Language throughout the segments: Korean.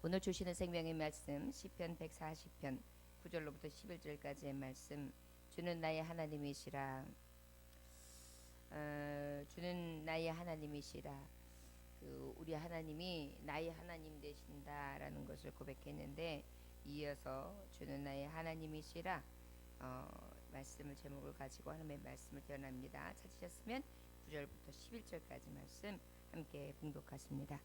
오늘 주시는 생명의 말씀 시편 140편 9절로부터 11절까지의 말씀. 주는 나의 하나님이시라. 주는 나의 하나님이시라. 우리 하나님이 나의 하나님 되신다라는 것을 고백했는데, 이어서 주는 나의 하나님이시라 말씀을 제목을 가지고 하나님의 말씀을 전합니다. 찾으셨으면 9절부터 11절까지 말씀 함께 봉독하십니다.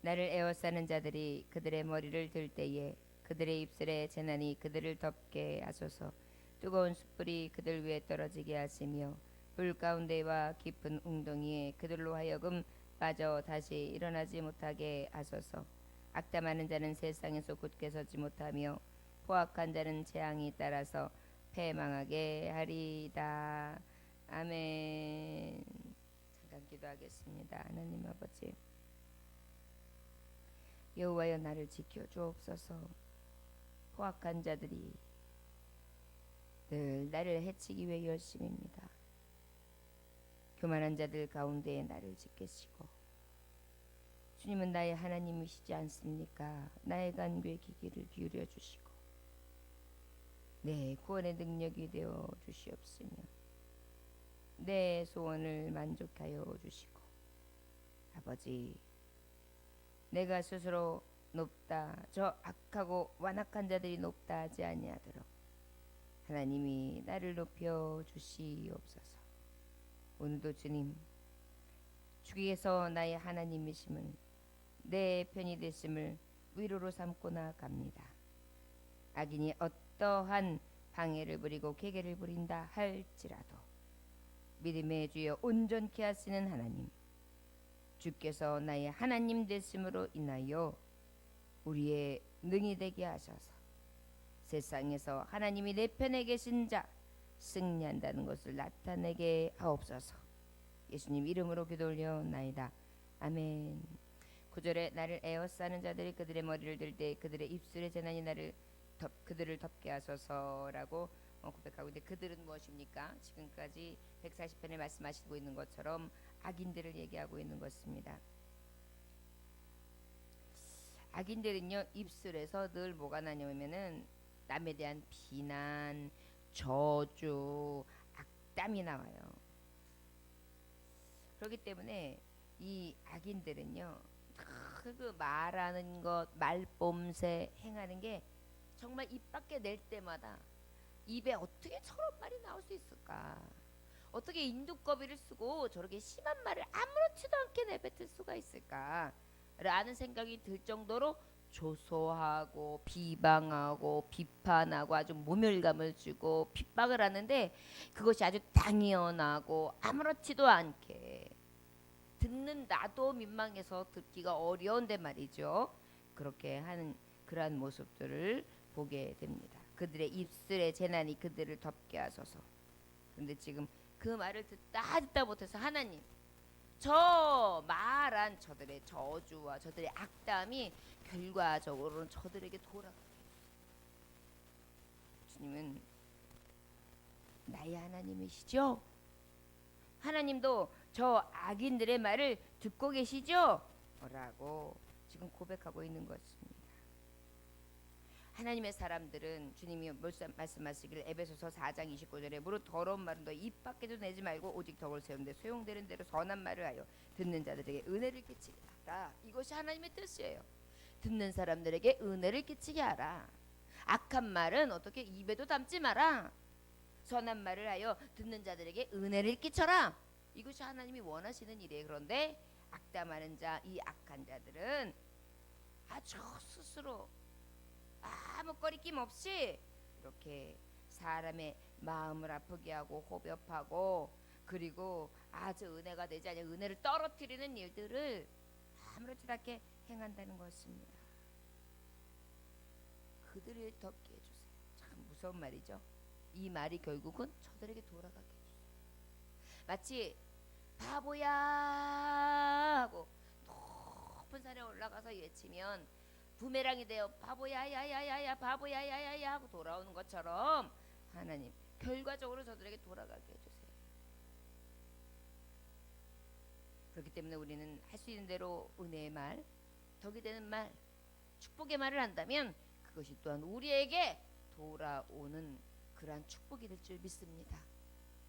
나를 에워싸는 자들이 그들의 머리를 들 때에 그들의 입술에 재난이 그들을 덮게 하소서. 뜨거운 숯불이 그들 위에 떨어지게 하시며 불 가운데와 깊은 웅덩이에 그들로 하여금 빠져 다시 일어나지 못하게 하소서. 악담하는 자는 세상에서 굳게 서지 못하며 포악한 자는 재앙이 따라서 패망하게 하리이다. 아멘. 잠깐 기도하겠습니다. 하나님 아버지, 여호와여 나를 지켜 주옵소서. 포악한 자들이 늘 나를 해치기 위해 열심입니다. 교만한 자들 가운데에 나를 지키시고, 주님은 나의 하나님이시지 않습니까? 나의 간구에 귀를 기울여 주시고 내 구원의 능력이 되어 주시옵시며 내 소원을 만족하여 주시고, 아버지, 내가 스스로 높다, 저 악하고 완악한 자들이 높다 하지 아니하도록 하나님이 나를 높여 주시옵소서. 오늘도 주님, 주께서 나의 하나님이심을, 내 편이 되심을 위로로 삼고 나아갑니다. 악인이 어떠한 방해를 부리고 계계를 부린다 할지라도 믿음의 주여 온전케 하시는 하나님, 주께서 나의 하나님 되심으로 인하여 우리의 능히 되게 하셔서 세상에서 하나님이 내 편에 계신 자 승리한다는 것을 나타내게 하옵소서. 예수님 이름으로 기도 올려나이다. 아멘. 9절에 나를 에워싸는 자들이 그들의 머리를 들 때 그들의 입술의 재난이 그들을 덮게 하소서라고 고백하고 있는데, 그들은 무엇입니까? 지금까지 140편에 말씀하시고 있는 것처럼 악인들을 얘기하고 있는 것입니다. 악인들은요, 입술에서 늘 뭐가 나냐면은 남에 대한 비난, 저주, 악담이 나와요. 그렇기 때문에 이 악인들은요, 그 말하는 것, 말뽐새 행하는 게 정말 입 밖에 낼 때마다 입에 어떻게 저런 말이 나올 수 있을까? 어떻게 인두꺼비를 쓰고 저렇게 심한 말을 아무렇지도 않게 내뱉을 수가 있을까? 라는 생각이 들 정도로 조소하고 비방하고 비판하고 아주 모멸감을 주고 핍박을 하는데, 그것이 아주 당연하고 아무렇지도 않게 듣는 나도 민망해서 듣기가 어려운데 말이죠. 그렇게 하는 그러한 모습들을 보게 됩니다. 그들의 입술에 재난이 그들을 덮게 하소서. 그런데 지금 그 말을 듣다 못해서 하나님, 저 말한 저들의 저주와 저들의 악담이 결과적으로는 저들에게 돌아가게 해주세요. 주님은 나의 하나님이시죠? 하나님도 저 악인들의 말을 듣고 계시죠? 라고 지금 고백하고 있는 것입니다. 하나님의 사람들은 주님이 말씀하시기를 에베소서 4장 29절에 무릇 더러운 말은 너 입 밖에도 내지 말고 오직 덕을 세우는데 소용되는 대로 선한 말을 하여 듣는 자들에게 은혜를 끼치게 하라. 이것이 하나님의 뜻이에요. 듣는 사람들에게 은혜를 끼치게 하라. 악한 말은 어떻게 입에도 담지 마라. 선한 말을 하여 듣는 자들에게 은혜를 끼쳐라. 이것이 하나님이 원하시는 일이에요. 그런데 악담하는 자, 이 악한 자들은 아주 스스로 아무 거리낌 없이 이렇게 사람의 마음을 아프게 하고 호흡하고, 그리고 아주 은혜가 되지 않는 은혜를 떨어뜨리는 일들을 아무렇지도 않게 행한다는 것입니다. 그들을 덮게 해주세요. 참 무서운 말이죠. 이 말이 결국은 저들에게 돌아가게 해주세요. 마치 바보야 하고 높은 산에 올라가서 외치면 부메랑이 되어 바보야 야야야야 바보야 야야야 하고 돌아오는 것처럼 하나님 결과적으로 저들에게 돌아가게 해주세요. 그렇기 때문에 우리는 할 수 있는 대로 은혜의 말, 덕이 되는 말, 축복의 말을 한다면 그것이 또한 우리에게 돌아오는 그러한 축복이 될 줄 믿습니다.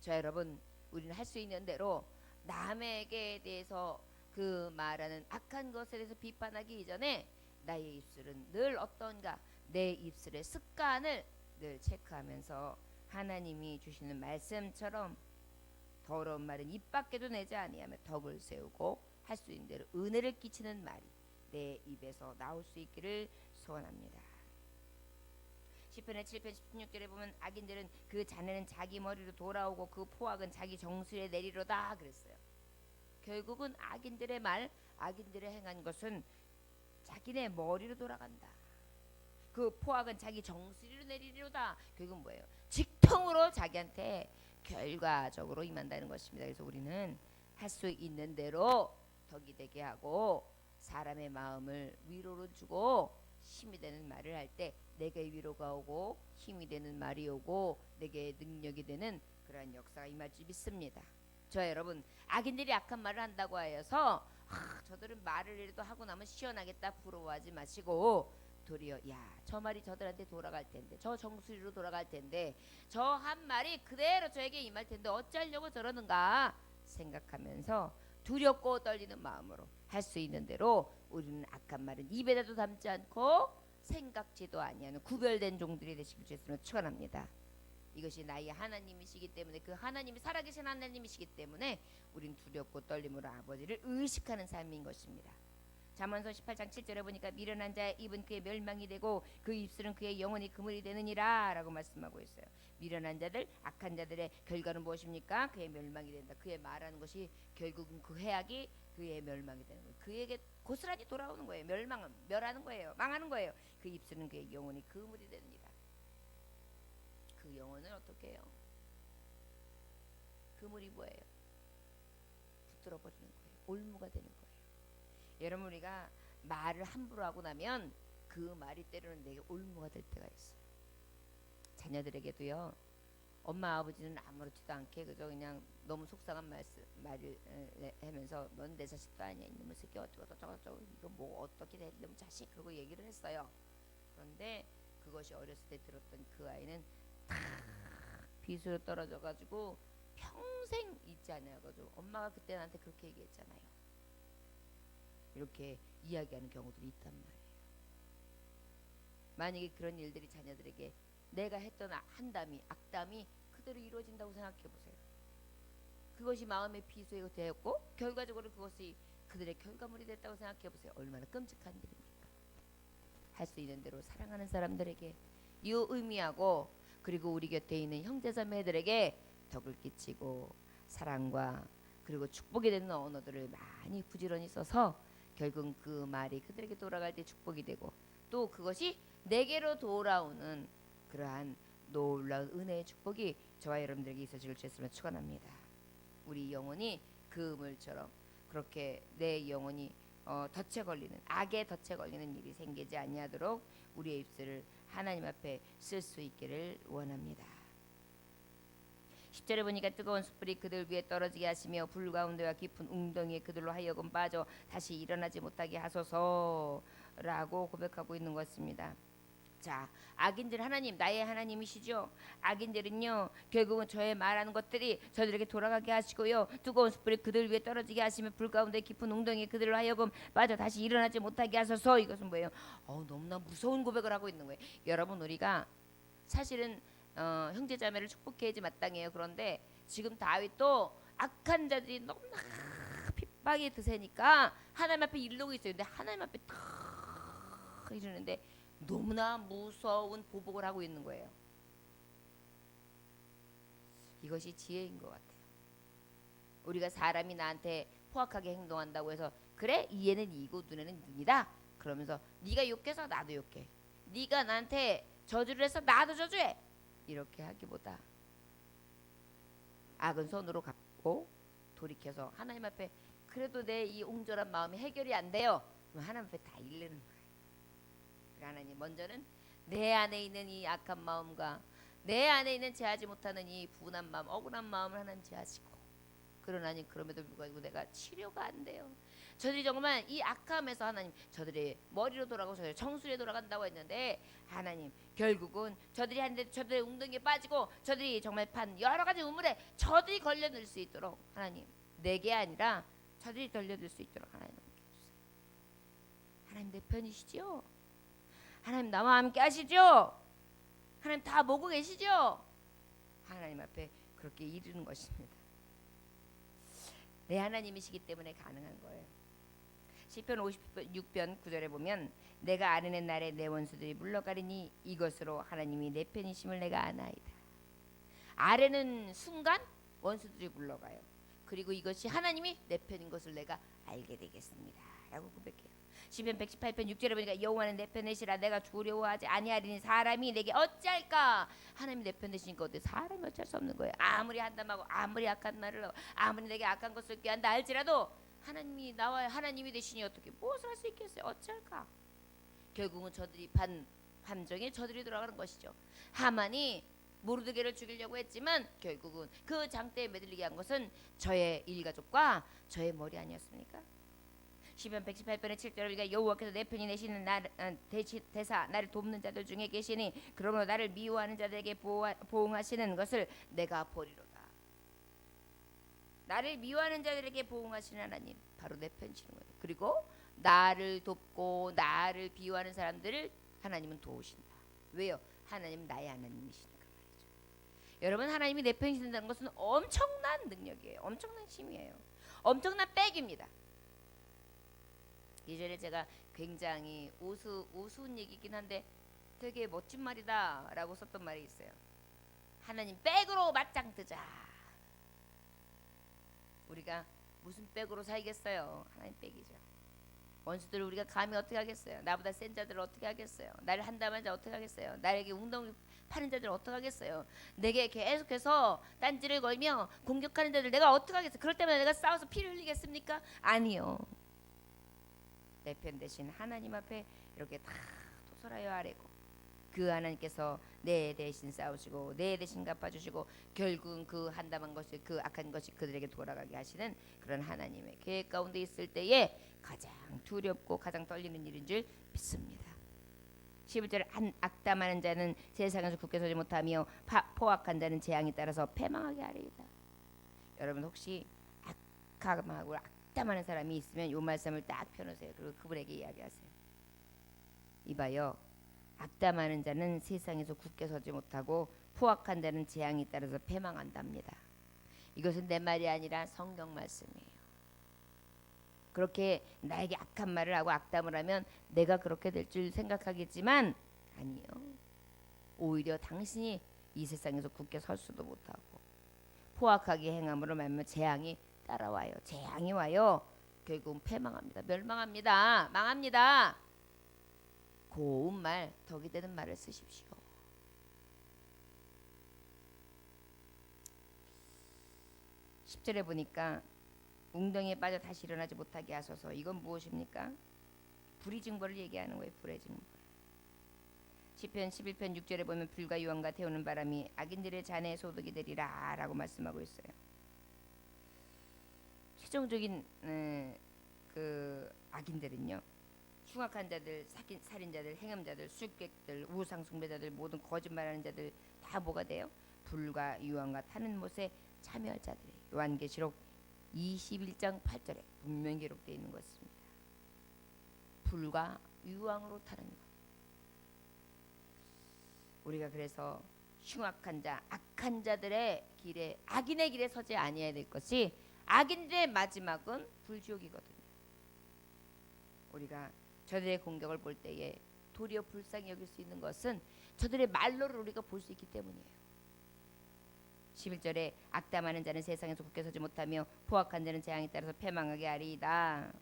자, 여러분, 우리는 할 수 있는 대로 남에게 대해서 그 말하는 악한 것에 대해서 비판하기 이전에 나의 입술은 늘 어떤가, 내 입술의 습관을 늘 체크하면서 하나님이 주시는 말씀처럼 더러운 말은 입 밖에도 내지 아니하며 덕을 세우고 할 수 있는 대로 은혜를 끼치는 말이 내 입에서 나올 수 있기를 소원합니다. 시편의 7편 16절에 보면 악인들은 그 자네는 자기 머리로 돌아오고 그 포악은 자기 정수리에 내리로다 그랬어요. 결국은 악인들의 말, 악인들의 행한 것은 자기네 머리로 돌아간다. 그 포악은 자기 정수리로 내리로다. 결국은 뭐예요? 직통으로 자기한테 결과적으로 임한다는 것입니다. 그래서 우리는 할 수 있는 대로 덕이 되게 하고 사람의 마음을 위로로 주고 힘이 되는 말을 할 때 내게 위로가 오고 힘이 되는 말이 오고 내게 능력이 되는 그러한 역사가 임할 줄 믿습니다. 저 여러분, 악인들이 악한 말을 한다고 하여서 저들은 말을 이라도 하고 나면 시원하겠다 부러워하지 마시고 도리어 저 말이 저들한테 돌아갈 텐데, 저 정수리로 돌아갈 텐데, 저 한 말이 그대로 저에게 임할 텐데 어찌하려고 저러는가 생각하면서 두렵고 떨리는 마음으로 할 수 있는 대로 우리는 악한 말은 입에다도 담지 않고 생각지도 아니하는 구별된 종들이 되시길 주님으로 축원합니다. 이것이 나의 하나님이시기 때문에, 그 하나님이 살아계신 하나님이시기 때문에 우린 두렵고 떨림으로 아버지를 의식하는 삶인 것입니다. 잠언서 18장 7절에 보니까 미련한 자의 입은 그의 멸망이 되고 그 입술은 그의 영혼이 그물이 되느니라 라고 말씀하고 있어요. 미련한 자들, 악한 자들의 결과는 무엇입니까? 그의 멸망이 된다. 그의 말하는 것이 결국은 그 해악이 그의 멸망이 되는 거예요. 그에게 고스란히 돌아오는 거예요. 멸하는 거예요. 망하는 거예요. 그 입술은 그의 영혼이 그물이 되느니라. 그 영혼을 어떻게 해요? 그물이 뭐예요? 붙들어 버리는 거예요. 올무가 되는 거예요. 여러분, 우리가 말을 함부로 하고 나면 그 말이 때로는 내게 올무가 될 때가 있어요. 자녀들에게도요. 엄마 아버지는 아무렇지도 않게 그냥 너무 속상한 말을 하면서 넌 내 자식도 아니야, 이놈의 새끼 어쩌고 저쩌고 이거 뭐 어떻게 돼 이놈 자식, 그러고 얘기를 했어요. 그런데 그것이 어렸을 때 들었던 그 아이는 다 빗으로 떨어져 가지고 평생 잊지 않아요. 가지고 엄마가 그때 나한테 그렇게 얘기했잖아요. 이렇게 이야기하는 경우들이 있단 말이에요. 만약에 그런 일들이 자녀들에게 내가 했던 한담이, 악담이 그대로 이루어진다고 생각해 보세요. 그것이 마음의 비수가 되었고 결과적으로 그것이 그들의 결과물이 됐다고 생각해 보세요. 얼마나 끔찍한 일입니까? 할 수 있는 대로 사랑하는 사람들에게 유의미하고, 그리고 우리 곁에 있는 형제자매들에게 덕을 끼치고 사랑과 그리고 축복이 되는 언어들을 많이 부지런히 써서 결국 그 말이 그들에게 돌아갈 때 축복이 되고, 또 그것이 내게로 돌아오는 그러한 놀라운 은혜의 축복이 저와 여러분들에게 있어질 수 있음을 축원합니다. 우리 영혼이 그물처럼 그렇게 내 영혼이 덫에 걸리는, 악의 덫에 걸리는 일이 생기지 아니하도록 우리의 입술을 하나님 앞에 쓸 수 있기를 원합니다. 10절에 보니까 뜨거운 숯불이 그들 위에 떨어지게 하시며 불 가운데와 깊은 웅덩이에 그들로 하여금 빠져 다시 일어나지 못하게 하소서라고 고백하고 있는 것입니다. 자, 악인들 하나님, 나의 하나님이시죠. 악인들은요 결국은 저의 말하는 것들이 저들에게 돌아가게 하시고요, 뜨거운 숯불이 그들 위에 떨어지게 하시며 불 가운데 깊은 웅덩이에 그들로 하여금 빠져 다시 일어나지 못하게 하소서. 이것은 뭐예요? 너무나 무서운 고백을 하고 있는 거예요. 여러분, 우리가 사실은 형제자매를 축복해야지 마땅해요. 그런데 지금 다윗도 악한 자들이 너무나 핍박이 드세니까 하나님 앞에 이르고 있어요. 근데 하나님 앞에 탁 이러는데 너무나 무서운 보복을 하고 있는 거예요. 이것이 지혜인 것 같아요. 우리가 사람이 나한테 포악하게 행동한다고 해서 그래? 이에는 이고 눈에는 눈이다 그러면서 네가 욕해서 나도 욕해, 네가 나한테 저주를 해서 나도 저주해, 이렇게 하기보다 악은 손으로 갚고 돌이켜서 하나님 앞에, 그래도 내 이 옹졸한 마음이 해결이 안 돼요. 그럼 하나님 앞에 다 일르는 거예요. 하나님, 먼저는 내 안에 있는 이 악한 마음과 내 안에 있는 제하지 못하는 이 분한 마음, 억울한 마음을 하나님 제하시고, 그러나니 그럼에도 불구하고 내가 치료가 안 돼요. 저들이 정말 이 악함에서 하나님 저들의 머리로 돌아가고 저들의 청술에 돌아간다고 했는데 하나님 결국은 저들이 하는데 저들의 웅덩이에 빠지고 저들이 정말 판 여러 가지 우물에 저들이 걸려들 수 있도록 하나님 내게 아니라 저들이 걸려들 수 있도록 하나님 해주세요. 하나님 내 편이시죠? 하나님 나와 함께 하시죠? 하나님 다 보고 계시죠? 하나님 앞에 그렇게 이루는 것입니다. 내 하나님이시기 때문에 가능한 거예요. 시편 56편 9절에 보면 내가 아르는 날에 내 원수들이 물러가리니 이것으로 하나님이 내 편이심을 내가 아나이다. 아르는 순간 원수들이 물러가요. 그리고 이것이 하나님이 내 편인 것을 내가 알게 되겠습니다 라고 고백해요. 시편 118편 6절에 보니까 여호와는 내 편이시라 내가 두려워하지 아니하리니 사람이 내게 어찌할까. 하나님이 내 편 되시니까 어때? 사람이 어쩔 수 없는 거예요. 아무리 한담하고 아무리 악한 말을 하고 아무리 내게 악한 것을 꾀한다 할지라도 하나님이 나와 하나님이 되시니 어떻게 무엇을 할 수 있겠어요? 어찌할까. 결국은 저들이 함정에 저들이 돌아가는 것이죠. 하만이 모르드게를 죽이려고 했지만 결국은 그 장대에 매들리게 한 것은 저의 일가족과 저의 머리 아니었습니까? 시편 118편의 7절을 우리가 여호와께서 내 편이 내시는 대사 나를 돕는 자들 중에 계시니 그러므로 나를 미워하는 자들에게 보응하시는 것을 내가 보리로다. 나를 미워하는 자들에게 보응하시는 하나님 바로 내 편이시는 거예요. 그리고 나를 돕고 나를 비호하는 사람들을 하나님은 도우신다. 왜요? 하나님은 나의 하나님이시니까 말이죠. 여러분 하나님이 내 편이 된다는 것은 엄청난 능력이에요. 엄청난 힘이에요. 엄청난 백입니다. 예전에 제가 굉장히 우스운 얘기긴 한데 되게 멋진 말이다 라고 썼던 말이 있어요. 하나님 백으로 맞짱 뜨자. 우리가 무슨 백으로 살겠어요? 하나님 백이죠. 원수들을 우리가 감히 어떻게 하겠어요? 나보다 센 자들을 어떻게 하겠어요? 나를 한담한 자 어떻게 하겠어요? 나에게 웅덩이 파는 자들 어떻게 하겠어요? 내게 계속해서 딴지를 걸며 공격하는 자들 내가 어떻게 하겠어요? 그럴 때마다 내가 싸워서 피를 흘리겠습니까? 아니요. 내 편 대신 하나님 앞에 이렇게 다 토설하여 아뢰고 그 하나님께서 내 대신 싸우시고 내 대신 갚아주시고 결국은 그 한담한 것이 그 악한 것이 그들에게 돌아가게 하시는 그런 하나님의 계획 가운데 있을 때에 가장 두렵고 가장 떨리는 일인 줄 믿습니다. 11절 악담하는 자는 세상에서 굳게 서지 못하며 포악한 자는 재앙에 따라서 패망하게 하리이다. 여러분 혹시 악함하고 악담하는 사람이 있으면 이 말씀을 딱 펴놓으세요. 그리고 그분에게 이야기하세요. 이봐요. 악담하는 자는 세상에서 굳게 서지 못하고 포악한 자는 재앙에 따라서 패망한답니다. 이것은 내 말이 아니라 성경 말씀이에요. 그렇게 나에게 악한 말을 하고 악담을 하면 내가 그렇게 될 줄 생각하겠지만 아니요. 오히려 당신이 이 세상에서 굳게 설 수도 못하고 포악하게 행함으로 말하면 재앙이 따라와요. 재앙이 와요. 결국은 패망합니다. 멸망합니다. 망합니다. 고운 말, 덕이 되는 말을 쓰십시오. (10절에) 보니까 웅덩이에 빠져 다시 일어나지 못하게 하소서. 이건 무엇입니까? 불의 징벌을 얘기하는 거예요. 불의 징벌. 시편 11편 6절에 보면 불과 유황과 태우는 바람이 악인들의 잔에 소득이 되리라 라고 말씀하고 있어요. 최종적인 그 악인들은요, 흉악한 자들, 살인자들, 행음자들, 수익객들, 우상 숭배자들, 모든 거짓말하는 자들 다 뭐가 돼요? 불과 유황과 타는 못에 참여할 자들이 요한계시록 21장 8절에 분명히 기록되어 있는 것입니다. 불과 유황으로 타는 것. 우리가 그래서 흉악한 자, 악한 자들의 길에, 악인의 길에 서지 아니해야 될 것이 악인들의 마지막은 불지옥이거든요. 우리가 저들의 공격을 볼 때에 도리어 불쌍히 여길 수 있는 것은 저들의 말로를 우리가 볼 수 있기 때문이에요. 11절에 악담하는 자는 세상에서 굳게 서지 못하며 포악한 자는 재앙에 따라서 패망하게 하리이다.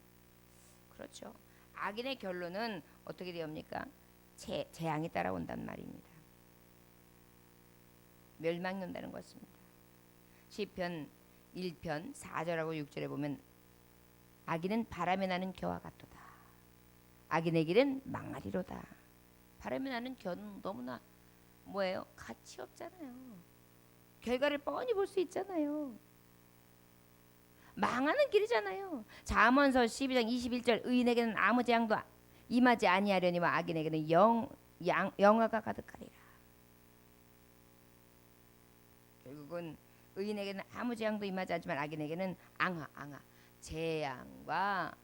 그렇죠. 악인의 결론은 어떻게 되옵니까? 재앙이 따라온단 말입니다. 멸망이 온다는 것입니다. 시편 1편 4절하고 6절에 보면 악인은 바람에 나는 겨와 같도다. 악인의 길은 망하리로다. 바람에 나는 겨는 너무나 뭐예요? 가치 없잖아요. 결과를 뻔히 볼 수 있잖아요. 망하는 길이잖아요. 잠언서 12장 21절 의인에게는 아무 재앙도 임하지 아니하려니와 악인에게는 영화가 가득하리라. 결국은 의인에게는 아무 재앙도 임하지 않지만 악인에게는 앙하 재앙과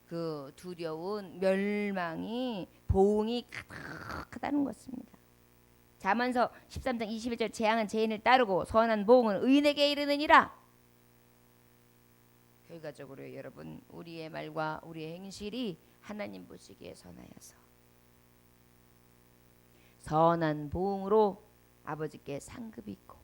그 두려운 멸망이 보응이 가득하다는 것입니다. 잠언서 13장 21절 재앙은 죄인을 따르고 선한 보응은 의인에게 이르느니라. 결과적으로 여러분 우리의 말과 우리의 행실이 하나님 보시기에 선하여서 선한 보응으로 아버지께 상급이 있고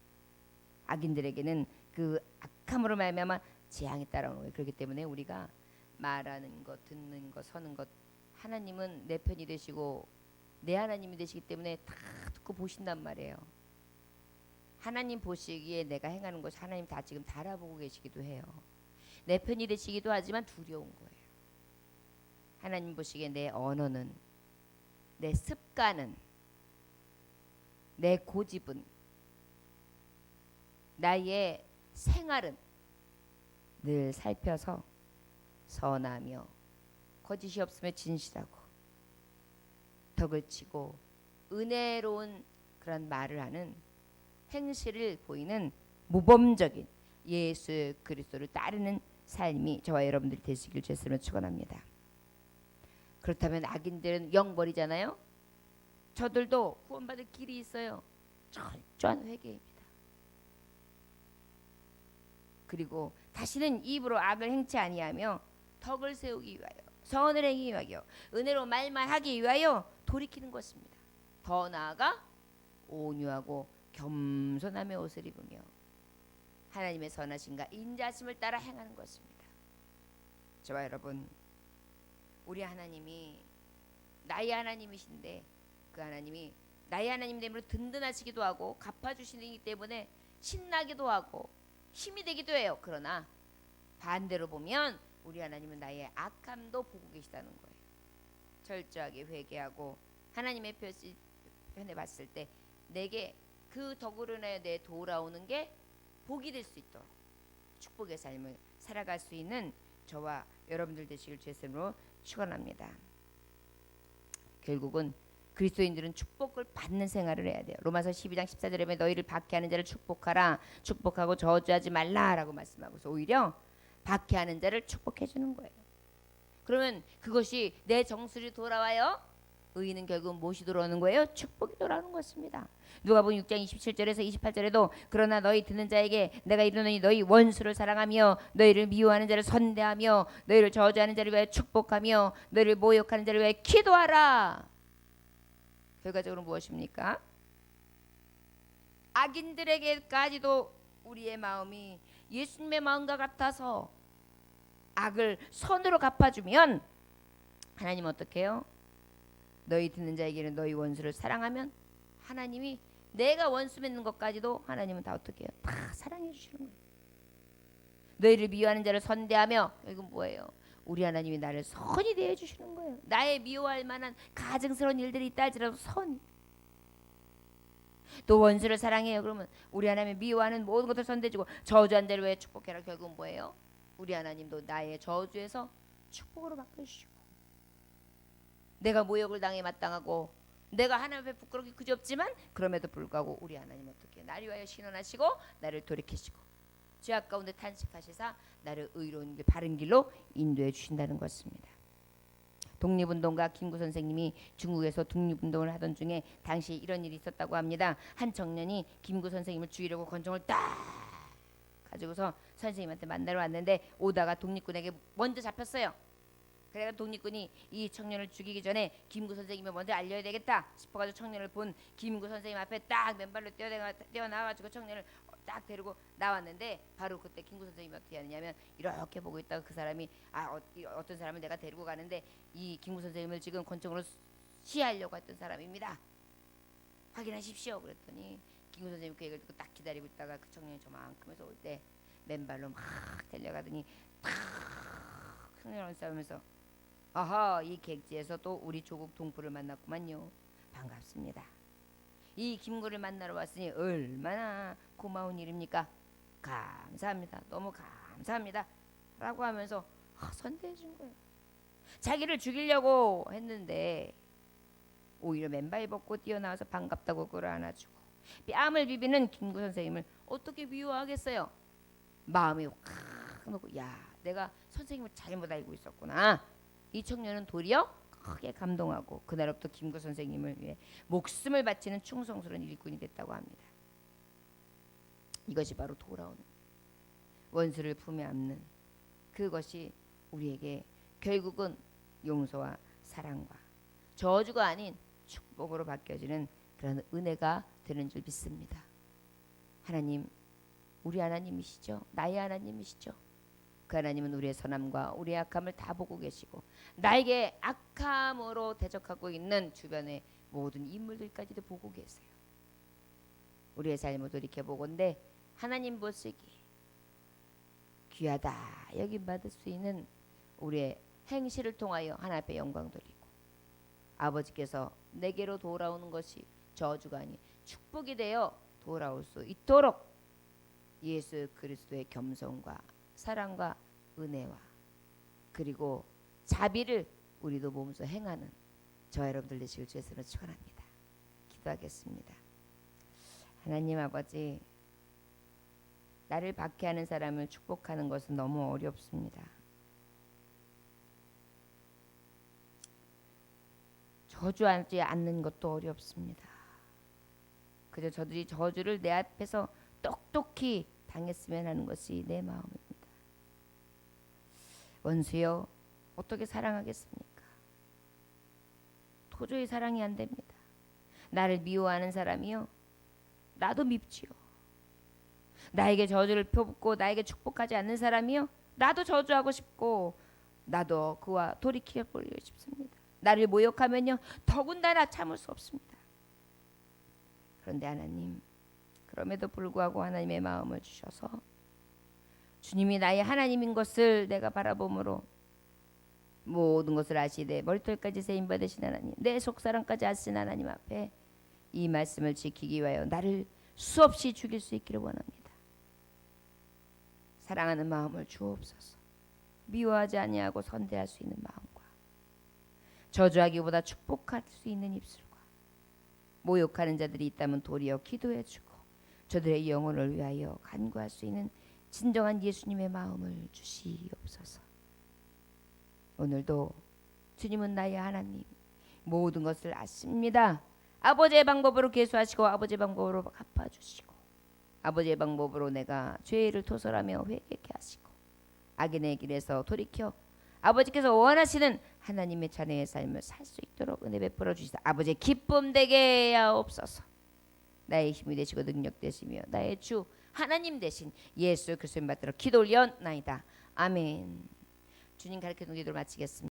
악인들에게는 그 악함으로 말미암아 재앙이 따라오는 거예요. 그렇기 때문에 우리가 말하는 것, 듣는 것, 서는 것 하나님은 내 편이 되시고 내 하나님이 되시기 때문에 다 듣고 보신단 말이에요. 하나님 보시기에 내가 행하는 것이 하나님 다 지금 다 알아보고 계시기도 해요. 내 편이 되시기도 하지만 두려운 거예요. 하나님 보시기에 내 언어는, 내 습관은, 내 고집은, 나의 생활은 늘 살펴서 선하며 거짓이 없으며 진실하고 덕을 치고 은혜로운 그런 말을 하는 행실을 보이는 모범적인 예수 그리스도를 따르는 삶이 저와 여러분들이 되시길 주님으로 축원합니다. 그렇다면 악인들은 영벌이잖아요. 저들도 구원받을 길이 있어요. 철저한 회개입니다. 그리고 다시는 입으로 악을 행치 아니하며 덕을 세우기 위하여 선을 행하기 위하여 은혜로 말만 하기 위하여 돌이키는 것입니다. 더 나아가 온유하고 겸손함의 옷을 입으며 하나님의 선하심과 인자심을 따라 행하는 것입니다. 저와 여러분, 우리 하나님이 나의 하나님이신데 그 하나님이 나의 하나님 되므로 든든하시기도 하고 갚아주시기 때문에 신나기도 하고 힘이 되기도 해요. 그러나 반대로 보면 우리 하나님은 나의 악함도 보고 계시다는 거예요. 철저하게 회개하고 하나님의 편에 봤을 때 내게 그 덕으로 인하여 내 돌아오는 게 복이 될 수 있도록 축복의 삶을 살아갈 수 있는 저와 여러분들 되시길 주의 이름으로 축원합니다. 결국은 그리스도인들은 축복을 받는 생활을 해야 돼요. 로마서 12장 14절에 보면 너희를 박해하는 자를 축복하라, 축복하고 저주하지 말라라고 말씀하고서 오히려 박해하는 자를 축복해 주는 거예요. 그러면 그것이 내 정수리 돌아와요. 의인은 결국 무엇이 돌아오는 거예요? 축복이 돌아오는 것입니다. 누가복음 6장 27절에서 28절에도 그러나 너희 듣는 자에게 내가 이르노니 너희 원수를 사랑하며 너희를 미워하는 자를 선대하며 너희를 저주하는 자를 위하여 축복하며 너희를 모욕하는 자를 위하여 기도하라. 결과적으로 무엇입니까? 악인들에게까지도 우리의 마음이 예수님의 마음과 같아서 악을 선으로 갚아주면 하나님 어떻게 해요? 너희 듣는 자에게는 너희 원수를 사랑하면 하나님이 내가 원수 맺는 것까지도 하나님은 다 어떻게 해요? 다 사랑해 주시는 거예요. 너희를 미워하는 자를 선대하며 이건 뭐예요? 우리 하나님이 나를 선이 대해 주시는 거예요. 나의 미워할 만한 가증스러운 일들이 있다 할지라도 선. 또 원수를 사랑해요. 그러면 우리 하나님이 미워하는 모든 것을 선대주고 저주한 자를 왜 축복해라. 결국은 뭐예요? 우리 하나님도 나의 저주에서 축복으로 바꿔주시고 내가 모욕을 당해 마땅하고 내가 하나님 앞에 부끄럽게 그지없지만 그럼에도 불구하고 우리 하나님 어떻게 나를 위하여 신원하시고 나를 돌이키시고 죄악 가운데 탄식하시사 나를 의로운 길 바른 길로 인도해 주신다는 것입니다. 독립운동가 김구 선생님이 중국에서 독립운동을 하던 중에 당시 이런 일이 있었다고 합니다. 한 청년이 김구 선생님을 죽이려고 권총을 딱 가지고서 선생님한테 만나러 왔는데 오다가 독립군에게 먼저 잡혔어요. 그래서 독립군이 이 청년을 죽이기 전에 김구 선생님이 먼저 알려야 되겠다 싶어가지고 청년을 본 김구 선생님 앞에 딱 맨발로 뛰어나와가지고 청년을 딱 데리고 나왔는데 바로 그때 김구 선생님이 어떻게 하느냐면 이렇게 보고 있다가 그 사람이 어떤 사람을 내가 데리고 가는데 이 김구 선생님을 지금 권총으로 시해하려고 했던 사람입니다. 확인하십시오. 그랬더니 김구 선생님 그 얘기를 듣고 딱 기다리고 있다가 그 청년이 저만큼에서 올 때 맨발로 막 달려가더니 탁 청년을 싸우면서 아하 이 객지에서 또 우리 조국 동포를 만났구만요. 반갑습니다. 이 김구를 만나러 왔으니 얼마나 고마운 일입니까? 감사합니다. 너무 감사합니다. 라고 하면서 선대해 준 거예요. 자기를 죽이려고 했는데 오히려 맨발 벗고 뛰어나와서 반갑다고 끌어안아주고 뺨을 비비는 김구 선생님을 어떻게 미워하겠어요. 마음이 확 놓고 야 내가 선생님을 잘못 알고 있었구나. 이 청년은 도리어 크게 감동하고 그날부터 김구 선생님을 위해 목숨을 바치는 충성스러운 일꾼이 됐다고 합니다. 이것이 바로 돌아오는 원수를 품에 안는 그것이 우리에게 결국은 용서와 사랑과 저주가 아닌 축복으로 바뀌어지는 그런 은혜가 되는 줄 믿습니다. 하나님, 우리 하나님이시죠. 나의 하나님이시죠. 그 하나님은 우리의 선함과 우리의 악함을 다 보고 계시고 나에게 악함으로 대적하고 있는 주변의 모든 인물들까지도 보고 계세요. 우리의 삶을 돌이켜보건대 하나님 보시기 귀하다 여김받을 수 있는 우리의 행실을 통하여 하나님 앞에 영광 돌리고 아버지께서 내게로 돌아오는 것이 저주가 아닌 축복이 되어 돌아올 수 있도록 예수 그리스도의 겸손과 사랑과 은혜와 그리고 자비를 우리도 몸소 행하는 저와 여러분들 되시길 주의 이름으로 축원합니다. 기도하겠습니다. 하나님 아버지, 나를 박해하는 사람을 축복하는 것은 너무 어렵습니다. 저주하지 않는 것도 어렵습니다. 그저 저들이 저주를 내 앞에서 똑똑히 당했으면 하는 것이 내 마음입니다. 원수여, 어떻게 사랑하겠습니까? 도저히 사랑이 안 됩니다. 나를 미워하는 사람이요, 나도 밉지요. 나에게 저주를 펴붓고 나에게 축복하지 않는 사람이요, 나도 저주하고 싶고 나도 그와 돌이켜 보리고 싶습니다. 나를 모욕하면요, 더군다나 참을 수 없습니다. 그런데 하나님, 그럼에도 불구하고 하나님의 마음을 주셔서 주님이 나의 하나님인 것을 내가 바라봄으로 모든 것을 아시되 머리털까지 세임받으신 하나님, 내 속사람까지 아신 하나님 앞에 이 말씀을 지키기 위하여 나를 수없이 죽일 수 있기를 원합니다. 사랑하는 마음을 주옵소서. 미워하지 아니하고 선대할 수 있는 마음과 저주하기보다 축복할 수 있는 입술과 모욕하는 자들이 있다면 도리어 기도해주고 저들의 영혼을 위하여 간구할 수 있는 진정한 예수님의 마음을 주시옵소서. 오늘도 주님은 나의 하나님, 모든 것을 아십니다. 아버지의 방법으로 계수하시고 아버지의 방법으로 갚아주시고 아버지의 방법으로 내가 죄를 토설하며 회개케 하시고 악인의 길에서 돌이켜 아버지께서 원하시는 하나님의 자녀의 삶을 살 수 있도록 은혜 베풀어 주시다. 아버지의 기쁨 되게 하옵소서. 나의 힘이 되시고 능력 되시며 나의 주 하나님 되신 예수 그리스도를 받들어 기도 올려나이다. 아멘. 주님 가르쳐 주신 기도를 마치겠습니다.